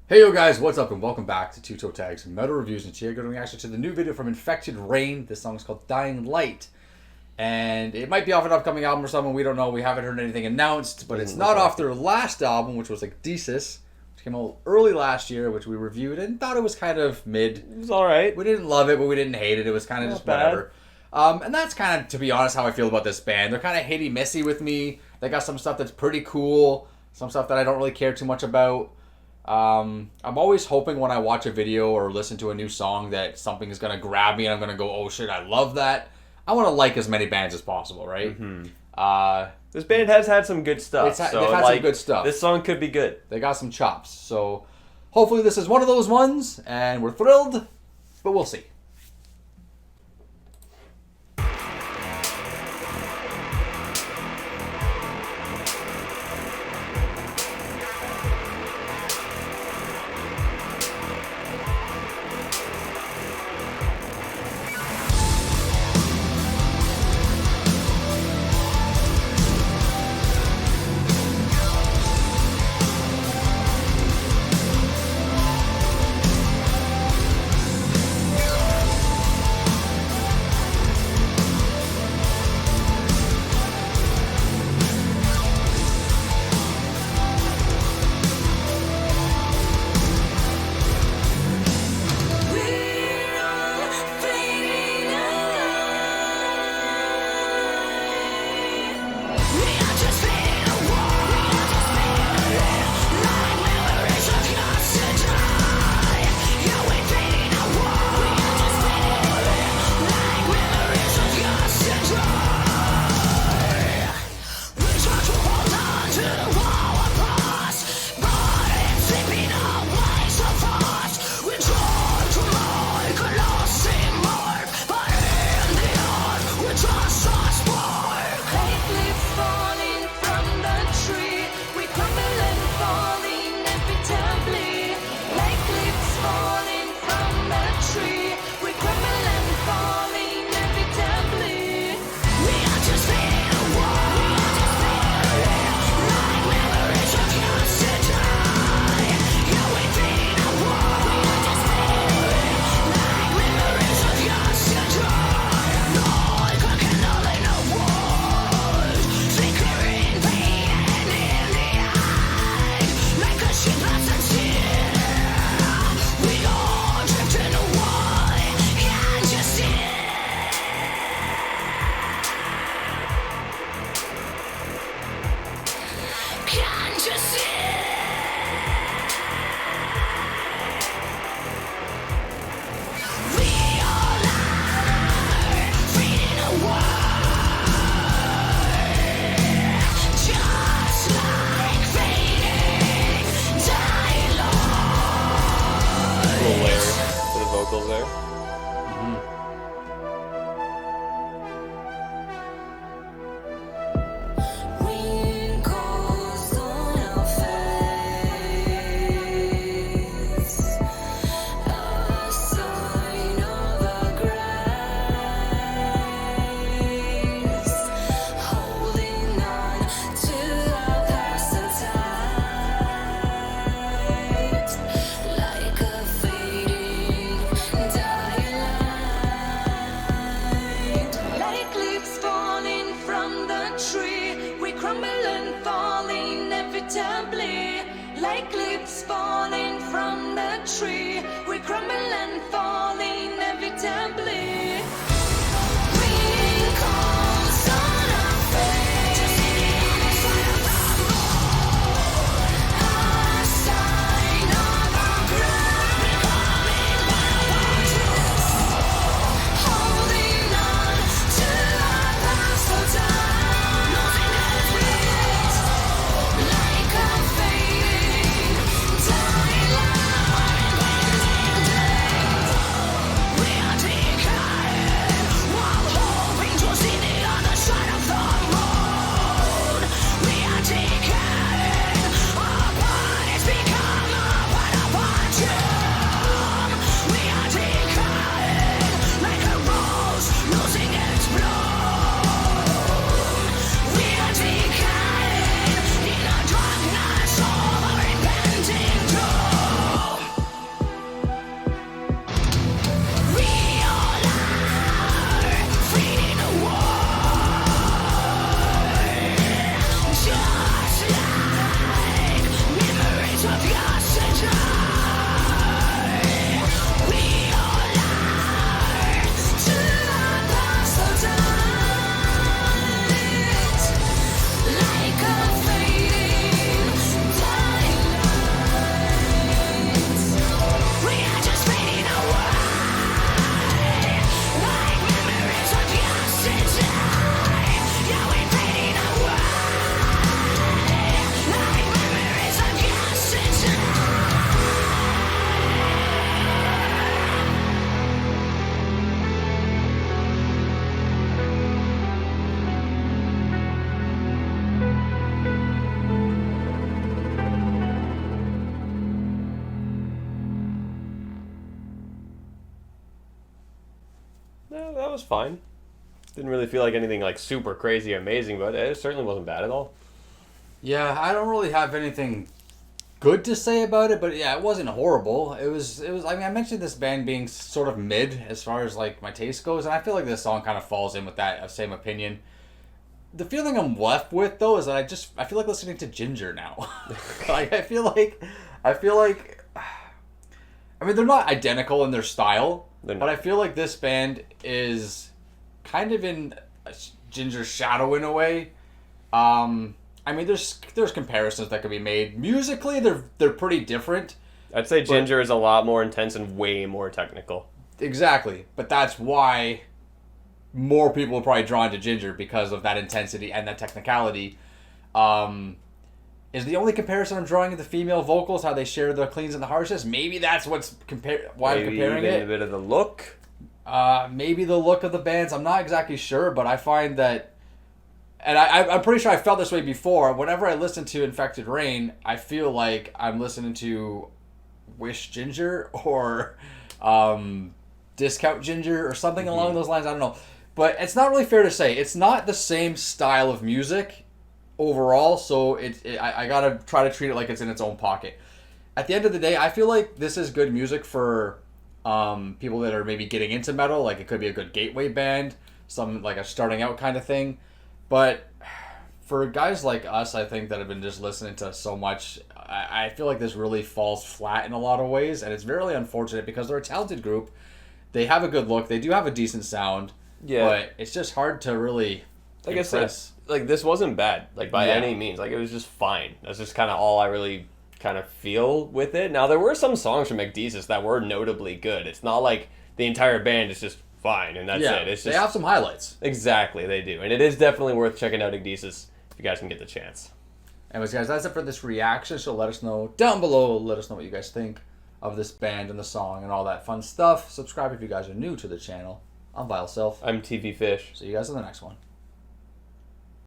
Hey yo guys, what's up and welcome back to Two Toe Tags Metal Reviews, and today we're going to reaction to the new video from Infected Rain. This song is called Dying Light, and it might be off an upcoming album or something, we don't know, we haven't heard anything announced, but it's not off their last album, which was like Desis, which came out early last year, which we reviewed and thought it was kind of mid. It was alright. We didn't love it, but we didn't hate it, it was kind of Not just bad. whatever. And that's kind of, to be honest, how I feel about this band. They're kind of hitty-missy with me. They got some stuff that's pretty cool, some stuff that I don't really care too much about. I'm always hoping when I watch a video or listen to a new song that something is going to grab me and I'm going to go, oh shit, I love that. I want to like as many bands as possible, right? Mm-hmm. This band has had some good stuff. They've had some good stuff. This song could be good. They got some chops. So hopefully this is one of those ones and we're thrilled, but we'll see. Little layer for the vocals there. Wrinkles on our face, a sign of a grace, holding on to our past so tight, like a fading diamond. That was fine. Didn't really feel like anything like super crazy amazing, but it certainly wasn't bad at all. Yeah, I don't really have anything good to say about it, but yeah, it wasn't horrible. It was. I mean, I mentioned this band being sort of mid as far as like my taste goes, and I feel like this song kind of falls in with that same opinion. The feeling I'm left with though is that I feel like listening to Ginger now. Like I feel like. I mean, they're not identical in their style, They're but not. I feel like this band is kind of in Ginger's shadow in a way. I mean, there's comparisons that could be made. Musically, they're pretty different. I'd say Ginger is a lot more intense and way more technical. Exactly, but that's why more people are probably drawn to Ginger because of that intensity and that technicality. Is the only comparison I'm drawing of the female vocals, how they share the cleans and the harshness? Maybe that's what's why I'm Maybe comparing even it. a bit of the look. Maybe the look of the bands. I'm not exactly sure, but I find that, and I'm pretty sure I felt this way before. Whenever I listen to Infected Rain, I feel like I'm listening to Wish Ginger or Discount Ginger or something along those lines. I don't know. But it's not really fair to say. It's not the same style of music overall, so I gotta try to treat it like it's in its own pocket. At the end of the day, I feel like this is good music for people that are maybe getting into metal. Like it could be a good gateway band, some like a starting out kind of thing. But for guys like us, I think that have been just listening to so much, I feel like this really falls flat in a lot of ways, and it's very unfortunate because they're a talented group. They have a good look. They do have a decent sound. Yeah. But it's just hard to really Like impress. I said, like this wasn't bad, like by Yeah. any means. Like it was just fine. That's just kind of all I really kind of feel with it. Now there were some songs from McDesus that were notably good. It's not like the entire band is just fine and that's yeah, it. It's they just have some highlights. exactly they do, and it is definitely worth checking out McDesus if you guys can get the chance. Anyways, guys, that's it for this reaction. So let us know down below. Let us know what you guys think of this band and the song and all that fun stuff. Subscribe if you guys are new to the channel. I'm Vile Self. I'm TV Fish. See you guys in the next one.